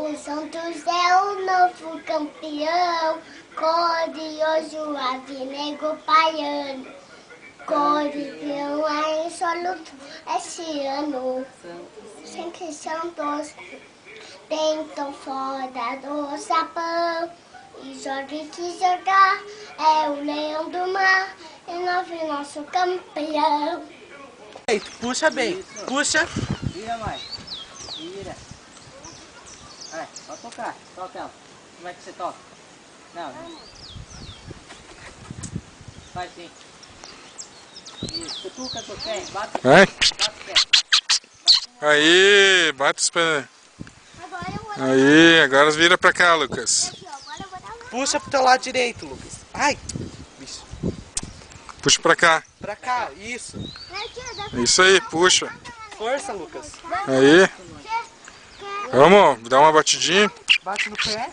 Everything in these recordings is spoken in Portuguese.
O Santos é o novo campeão, glorioso Alvinegro Baiano. Campeão é insólito esse ano. Sempre Santos tentam fora do sapão. E joga que jogar é o leão do mar e nosso campeão. Puxa bem, puxa. Vira mais, vira. Vai, só tocar, toca ela. Como é que você toca? Não. Faz sim. Isso, cutuca com o pé, bate o pé. Vai. Bate o pé. Aí, bate os pés. Agora eu vou dar Aí, agora vira pra cá, Lucas. aqui, ó. Agora eu vou dar uma. Puxa pro teu lado direito, Lucas. Ai, bicho. Puxa pra cá. Pra cá, isso. Isso aí, puxa. Força, Lucas. Aí. Vamos, dá uma batidinha. Bate no pé.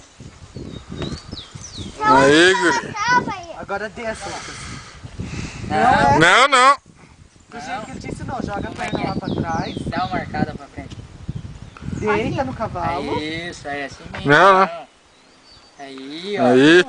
Aí, guri. Agora desça, Lucas. Não, Não, não. Do jeito que ele te ensinou. Joga a perna lá pra trás. dá uma marcada pra frente. Deita no cavalo. Isso, é assim mesmo. Não, não. Aí, ó. Aí.